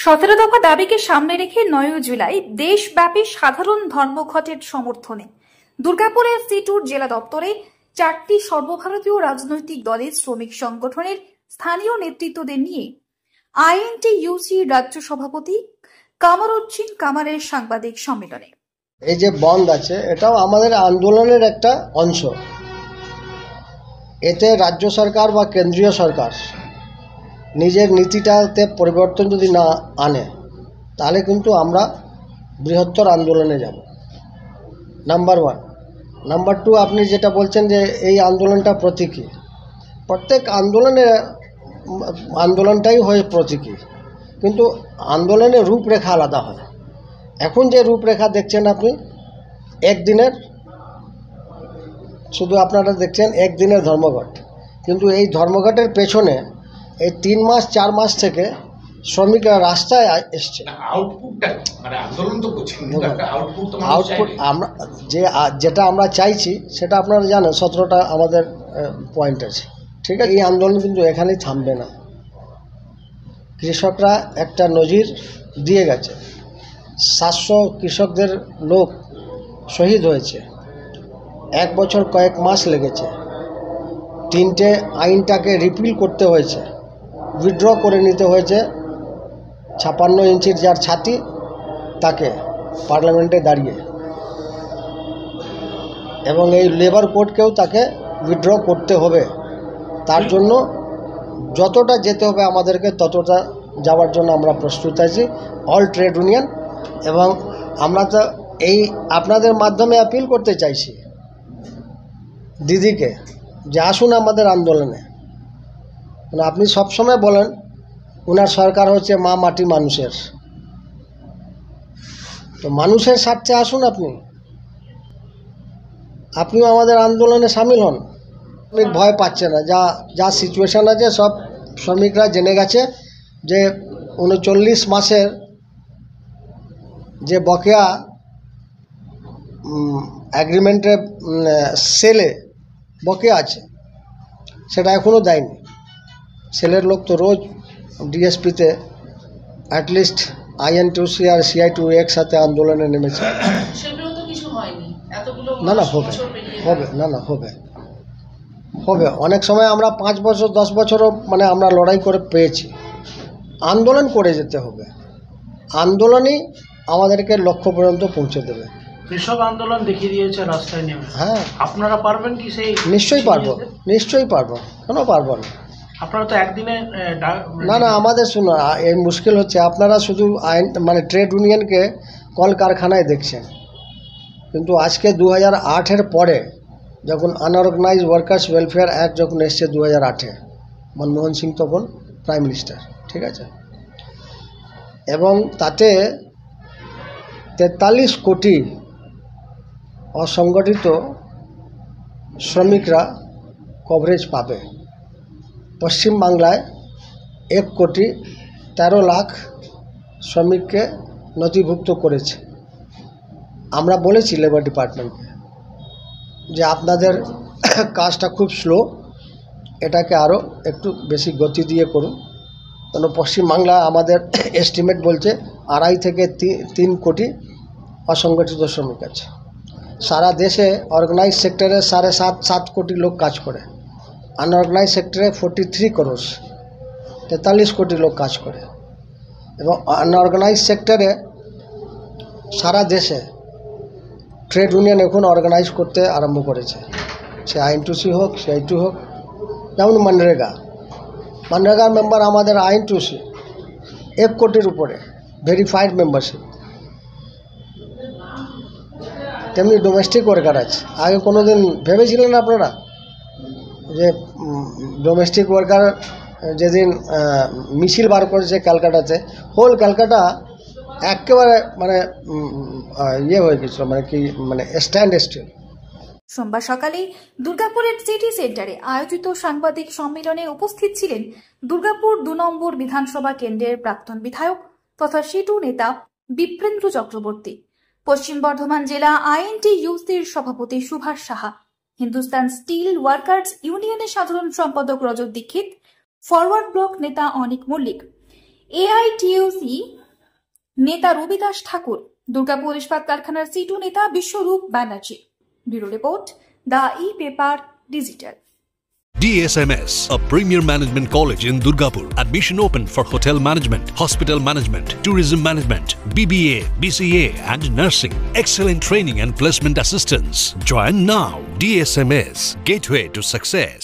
17 দফা দাবিকে সামনে রেখে 9 জুলাই দেশব্যাপী সাধারণ ধর্মঘটের সমর্থনে দুর্গাপুরের সিটুর জেলা দপ্তরে 4টি সর্বভারতীয় রাজনৈতিক দলের শ্রমিক সংগঠনের স্থানীয় নেতৃত্বদের নিয়ে আইএনটিইউসি রাজ্য সভাপতি কামরুজ্জিন কামারের সাংবাদিক সম্মেলনে। এই যে বন্ধ আছে এটাও আমাদের আন্দোলনের একটা অংশ। এতে রাজ্য সরকার বা কেন্দ্রীয় সরকার নিজের নীতিটাতে পরিবর্তন যদি না আনে তাহলে কিন্তু আমরা বৃহত্তর আন্দোলনে যাব, নাম্বার 1। নাম্বার 2, আপনি যেটা বলছেন যে এই আন্দোলনটা প্রতীকী, প্রত্যেক আন্দোলনটাই হয় প্রতীকী, কিন্তু আন্দোলনের রূপরেখা আলাদা হয়। এখন যে রূপরেখা দেখছেন আপনি একদিনের, শুধু আপনারা দেখছেন একদিনের ধর্মঘট, কিন্তু এই ধর্মঘটের পেছনে এই 3 মাস 4 মাস থেকে শ্রমিকরা রাস্তায় এসছে। আউটপুট আমরা যেটা আমরা চাইছি সেটা আপনারা জানেন, 17টা আমাদের পয়েন্ট আছে, ঠিক আছে। এই আন্দোলন কিন্তু এখানেই থামবে না। কৃষকরা একটা নজির দিয়ে গেছে, 700 কৃষকদের লোক শহীদ হয়েছে, 1 বছর কয়েক মাস লেগেছে, 3টে আইনটাকে রিপিল করতে হয়েছে, উইথড্র করে নিতে হয়েছে 56 ইঞ্চির যার ছাতি তাকে পার্লামেন্টে দাঁড়িয়ে, এবং এই লেবার কোর্টকেও তাকে উইথড্র করতে হবে। তার জন্য যতটা যেতে হবে আমাদেরকে ততটা যাওয়ার জন্য আমরা প্রস্তুত আছি, অল ট্রেড ইউনিয়ন। এবং আমরা তো এই আপনাদের মাধ্যমে অ্যাপিল করতে চাইছি দিদিকে যে আসুন আমাদের আন্দোলনে। আপনি সবসময় বলেন ওনার সরকার হচ্ছে মা মাটি মানুষের, তো মানুষের স্বার্থে আসুন, আপনিও আমাদের আন্দোলনে সামিল হন। শ্রমিক ভয় পাচ্ছে না, যা সিচুয়েশান আছে সব শ্রমিকরা জেনে গেছে যে 39 মাসের যে বকেয়া অ্যাগ্রিমেন্টে সেলে বকেয়া আছে সেটা এখনও দেয়নি। সেলের লোক তো রোজ ডিএসপিতে অ্যাটলিস্ট আইএনটিইউসি আর সিআইটিইউ একসাথে আন্দোলনে নেমেছে। হবে অনেক সময় আমরা 5 বছর 10 বছরও আমরা লড়াই করে পেয়েছি। আন্দোলন করে যেতে হবে, আন্দোলনই আমাদেরকে লক্ষ্য পর্যন্ত পৌঁছে দেবে। কৃষক আন্দোলন দেখিয়ে দিয়েছে রাস্তায় নেমে। হ্যাঁ, আপনারা পারবেন কি? সেই নিশ্চয়ই পারবো, কেন পারবো না? আপনারা তো একদিনে না আমাদের শুনুন, এই মুশকিল হচ্ছে আপনারা শুধু আইন ট্রেড ইউনিয়নকে কলকারখানায় দেখছেন, কিন্তু আজকে 2008-এর পরে যখন আনঅর্গানাইজ ওয়ার্কার্স ওয়েলফেয়ার অ্যাক্ট যখন এসছে 2008-এ, মনমোহন সিং তখন প্রাইম মিনিস্টার, ঠিক আছে, এবং তাতে 43 কোটি অসংগঠিত শ্রমিকরা কভারেজ পাবে। পশ্চিমবাংলায় 1,13,00,000 শ্রমিককে নথিভুক্ত করেছে। আমরা বলেছি লেবার ডিপার্টমেন্টকে যে আপনাদের কাজটা খুব স্লো, এটাকে আরও একটু বেশি গতি দিয়ে করুন, কারণ পশ্চিমবাংলা আমাদের এস্টিমেট বলছে 2.5 থেকে 3 কোটি অসংগঠিত শ্রমিক আছে। সারা দেশে অর্গানাইজ সেক্টরে 7.5 কোটি লোক কাজ করে, আনঅর্গানাইজ সেক্টরে 43 crore, 43 কোটি লোক কাজ করে। এবং আনঅর্গানাইজ সেক্টরে সারা দেশে ট্রেড ইউনিয়ন এখন অর্গানাইজ করতে আরম্ভ করেছে, সে আইএনটিইউসি হোক, সিআইটিইউ হোক। যেমন মনরেগার মেম্বার আমাদের আইএনটিইউসি 1 কোটির উপরে ভেরিফাইড মেম্বারশিপ। তেমনি ডোমেস্টিক ওয়ার্কার আছে। আগে কোনো দিন ভেবেছিলেন আপনারা যে ডোমেস্টিক ওয়ার্কার যেদিন মিছিল বার করেছে ক্যালকাটাতে, হোল ক্যালকাটা একেবারে হয়ে গেছিল, স্ট্যান্ড স্টিল। সোমবার সকালে দুর্গাপুরের সিটি সেন্টারে আয়োজিত সাংবাদিক সম্মেলনে উপস্থিত ছিলেন দুর্গাপুর 2 নম্বর বিধানসভা কেন্দ্রের প্রাক্তন বিধায়ক তথা সিটু নেতা বিপ্রেন্দ্র চক্রবর্তী, পশ্চিম বর্ধমান জেলা আইএনটিইউসির সভাপতি সুভাষ সাহা, হিন্দুস্তান স্টিল ওয়ার্কার্স ইউনিয়নের সাধারণ সম্পাদক রজত দীক্ষিত, ফরওয়ার্ড ব্লক নেতা অনিক মল্লিক, এআইটিইউসি নেতা রবিদাস ঠাকুর, দুর্গাপুর ইস্পাত কারখানার C2 নেতা Biswarup Banerjee. Bureau report, the e paper digital. DSMS, a premier management college in Durgapur. Admission open for hotel management, hospital management, tourism management, BBA, BCA and nursing. Excellent training and placement assistance. Join now. DSMS, gateway to success.